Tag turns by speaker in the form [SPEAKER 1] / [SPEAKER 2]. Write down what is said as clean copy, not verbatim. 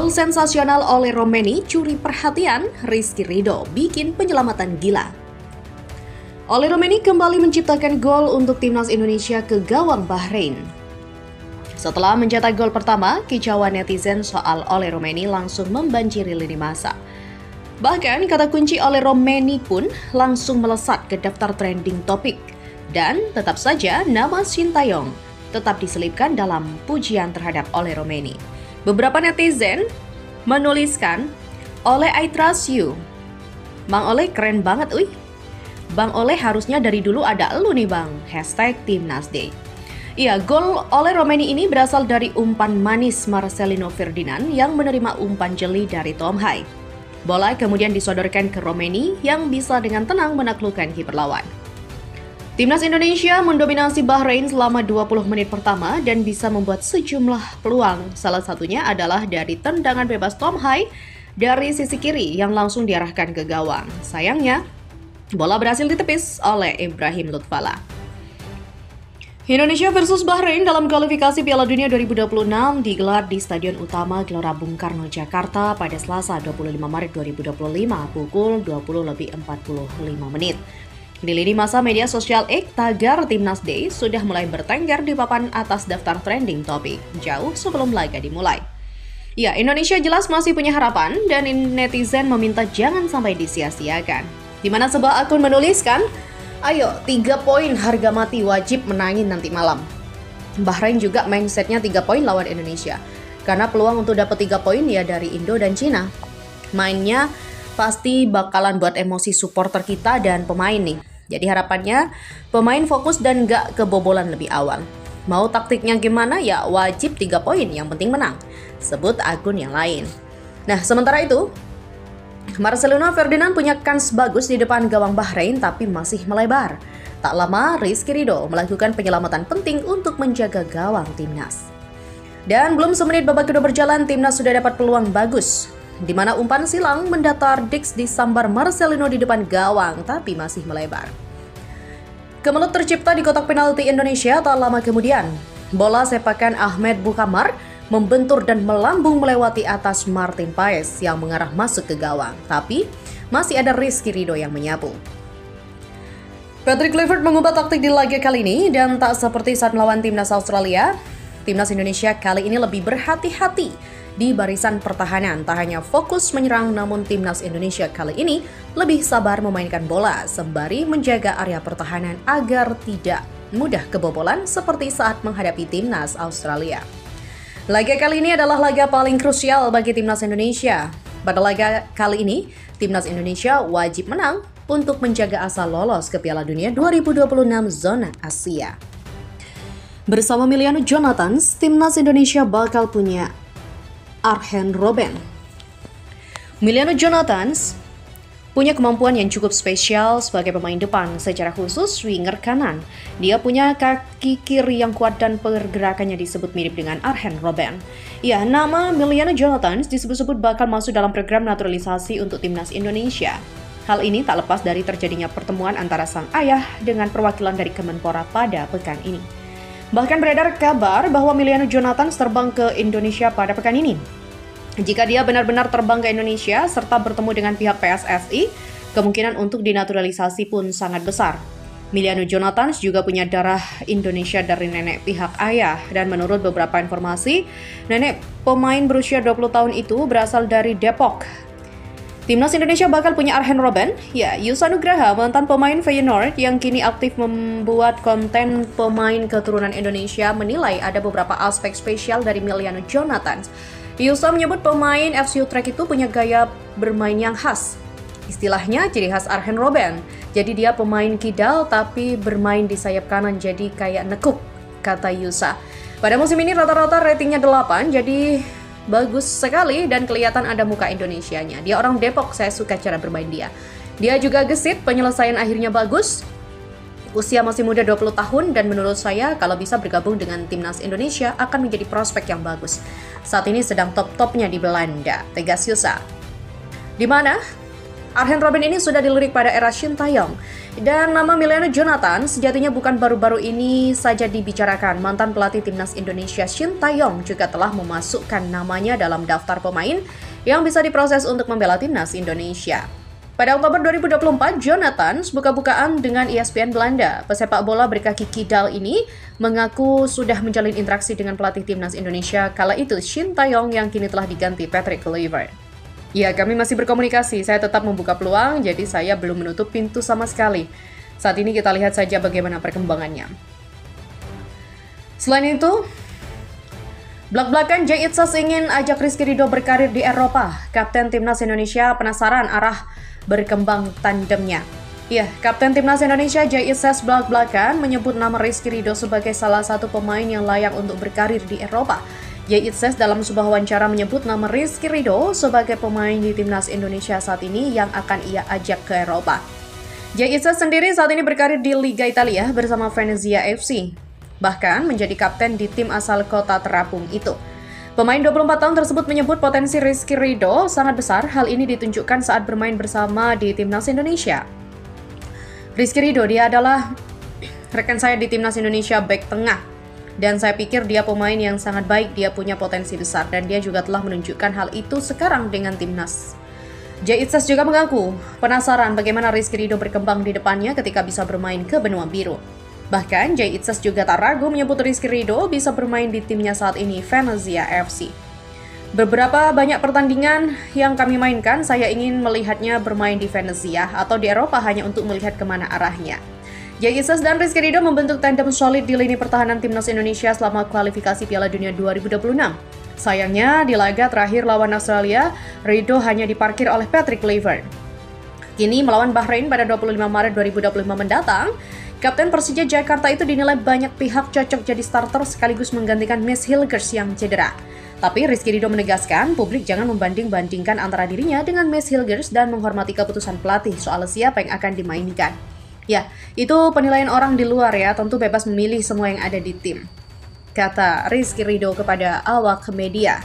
[SPEAKER 1] Gol sensasional oleh Romeni curi perhatian, Rizky Ridho bikin penyelamatan gila. Oleh Romeni kembali menciptakan gol untuk timnas Indonesia ke gawang Bahrain. Setelah mencetak gol pertama, kicauan netizen soal Oleh Romeni langsung membanjiri lini masa. Bahkan kata kunci Oleh Romeni pun langsung melesat ke daftar trending topik. Dan tetap saja nama Sintayong tetap diselipkan dalam pujian terhadap Oleh Romeni. Beberapa netizen menuliskan, "Oleh I trust you. Bang Oleh keren banget, uy. Bang Oleh harusnya dari dulu ada elu nih bang. #Timnasday." Iya, gol Oleh Romeni ini berasal dari umpan manis Marcelino Ferdinand yang menerima umpan jeli dari Tom Hai. Bola kemudian disodorkan ke Romeni yang bisa dengan tenang menaklukkan kiper lawan. Timnas Indonesia mendominasi Bahrain selama 20 menit pertama dan bisa membuat sejumlah peluang. Salah satunya adalah dari tendangan bebas Tom Hai dari sisi kiri yang langsung diarahkan ke gawang. Sayangnya, bola berhasil ditepis oleh Ibrahim Lutfala. Indonesia versus Bahrain dalam kualifikasi Piala Dunia 2026 digelar di Stadion Utama Gelora Bung Karno, Jakarta pada Selasa 25 Maret 2025 pukul 20.45. Di lini masa media sosial X, tagar Timnas Day sudah mulai bertengger di papan atas daftar trending topik, jauh sebelum laga dimulai. Ya, Indonesia jelas masih punya harapan dan netizen meminta jangan sampai disia-siakan. Di mana sebuah akun menuliskan, "Ayo, 3 poin harga mati wajib menangin nanti malam." Bahrain juga mindsetnya 3 poin lawan Indonesia. Karena peluang untuk dapat 3 poin ya dari Indo dan Cina. Mainnya pasti bakalan buat emosi supporter kita dan pemain nih. Jadi harapannya pemain fokus dan gak kebobolan lebih awal. Mau taktiknya gimana ya wajib 3 poin, yang penting menang. Sebut akun yang lain. Nah, sementara itu, Marcelino Ferdinand punya kans bagus di depan gawang Bahrain tapi masih melebar. Tak lama, Rizky Ridho melakukan penyelamatan penting untuk menjaga gawang timnas. Dan belum semenit babak kedua berjalan, timnas sudah dapat peluang bagus, di mana umpan silang mendatar Dix disambar Marcelino di depan gawang tapi masih melebar. Kemelut tercipta di kotak penalti Indonesia tak lama kemudian. Bola sepakan Ahmed Bukamar membentur dan melambung melewati atas Martin Paes yang mengarah masuk ke gawang, tapi masih ada Rizky Ridho yang menyapu. Patrick Kluivert mengubah taktik di laga kali ini dan tak seperti saat melawan timnas Australia. Timnas Indonesia kali ini lebih berhati-hati di barisan pertahanan. Tak hanya fokus menyerang, namun timnas Indonesia kali ini lebih sabar memainkan bola sembari menjaga area pertahanan agar tidak mudah kebobolan seperti saat menghadapi timnas Australia. Laga kali ini adalah laga paling krusial bagi timnas Indonesia. Pada laga kali ini, timnas Indonesia wajib menang untuk menjaga asa lolos ke Piala Dunia 2026 zona Asia. Bersama Emiliano Jonathans, timnas Indonesia bakal punya Arjen Robben. Emiliano Jonathans punya kemampuan yang cukup spesial sebagai pemain depan, secara khusus winger kanan. Dia punya kaki kiri yang kuat dan pergerakannya disebut mirip dengan Arjen Robben. Ya, nama Emiliano Jonathans disebut-sebut bakal masuk dalam program naturalisasi untuk timnas Indonesia. Hal ini tak lepas dari terjadinya pertemuan antara sang ayah dengan perwakilan dari Kemenpora pada pekan ini. Bahkan beredar kabar bahwa Emiliano Jonathans terbang ke Indonesia pada pekan ini. Jika dia benar-benar terbang ke Indonesia serta bertemu dengan pihak PSSI, kemungkinan untuk dinaturalisasi pun sangat besar. Emiliano Jonathans juga punya darah Indonesia dari nenek pihak ayah, dan menurut beberapa informasi, nenek pemain berusia 20 tahun itu berasal dari Depok. Timnas Indonesia bakal punya Arjen Robben, ya, Yusa Nugraha, mantan pemain Feyenoord yang kini aktif membuat konten pemain keturunan Indonesia, menilai ada beberapa aspek spesial dari Emiliano Jonathans. Yusa menyebut pemain FC Utrecht itu punya gaya bermain yang khas. Istilahnya ciri khas Arjen Robben. Jadi dia pemain kidal tapi bermain di sayap kanan jadi kayak nekuk, kata Yusa. Pada musim ini rata-rata ratingnya 8, jadi bagus sekali dan kelihatan ada muka Indonesianya. Dia orang Depok, saya suka cara bermain dia. Dia juga gesit, penyelesaian akhirnya bagus. Usia masih muda 20 tahun dan menurut saya kalau bisa bergabung dengan timnas Indonesia akan menjadi prospek yang bagus. Saat ini sedang top-topnya di Belanda, tegas Yusa. Di mana Arjen Robben ini sudah dilirik pada era Shin Tae-yong. Dan nama Emiliano Jonathan sejatinya bukan baru-baru ini saja dibicarakan. Mantan pelatih timnas Indonesia Shin Tae-yong juga telah memasukkan namanya dalam daftar pemain yang bisa diproses untuk membela timnas Indonesia. Pada Oktober 2024, Jonathan buka-bukaan dengan ESPN Belanda. Pesepak bola berkaki kidal ini mengaku sudah menjalin interaksi dengan pelatih timnas Indonesia kala itu Shin Tae-yong yang kini telah diganti Patrick Kluivert. Ya, kami masih berkomunikasi, saya tetap membuka peluang, jadi saya belum menutup pintu sama sekali. Saat ini kita lihat saja bagaimana perkembangannya. Selain itu, belak-belakan Jay Itzes ingin ajak Rizky Ridho berkarir di Eropa. Kapten Timnas Indonesia penasaran arah berkembang tandemnya. Ya, Kapten Timnas Indonesia Jay Itzes belak-belakan menyebut nama Rizky Ridho sebagai salah satu pemain yang layak untuk berkarir di Eropa. Jay Itzes dalam sebuah wawancara menyebut nama Rizky Ridho sebagai pemain di Timnas Indonesia saat ini yang akan ia ajak ke Eropa. Jay Itzes sendiri saat ini berkarir di Liga Italia bersama Venezia FC. Bahkan menjadi kapten di tim asal kota terapung itu. Pemain 24 tahun tersebut menyebut potensi Rizky Ridho sangat besar. Hal ini ditunjukkan saat bermain bersama di Timnas Indonesia. Rizky Ridho, dia adalah rekan saya di Timnas Indonesia back tengah. Dan saya pikir dia pemain yang sangat baik, dia punya potensi besar. Dan dia juga telah menunjukkan hal itu sekarang dengan Timnas. Jay Itzes juga mengaku penasaran bagaimana Rizky Ridho berkembang di depannya ketika bisa bermain ke benua biru. Bahkan, Jay Itzes juga tak ragu menyebut Rizky Ridho bisa bermain di timnya saat ini, Venezia FC. Beberapa banyak pertandingan yang kami mainkan, saya ingin melihatnya bermain di Venezia atau di Eropa hanya untuk melihat kemana arahnya. Jay Itzes dan Rizky Ridho membentuk tandem solid di lini pertahanan timnas Indonesia selama kualifikasi Piala Dunia 2026. Sayangnya, di laga terakhir lawan Australia, Ridho hanya diparkir oleh Patrick Kluivert. Kini melawan Bahrain pada 25 Maret 2025 mendatang, Kapten Persija Jakarta itu dinilai banyak pihak cocok jadi starter sekaligus menggantikan Mads Hilgers yang cedera. Tapi Rizky Ridho menegaskan publik jangan membanding-bandingkan antara dirinya dengan Mads Hilgers dan menghormati keputusan pelatih soal siapa yang akan dimainkan. Ya, itu penilaian orang di luar ya, tentu bebas memilih semua yang ada di tim, kata Rizky Ridho kepada awak media.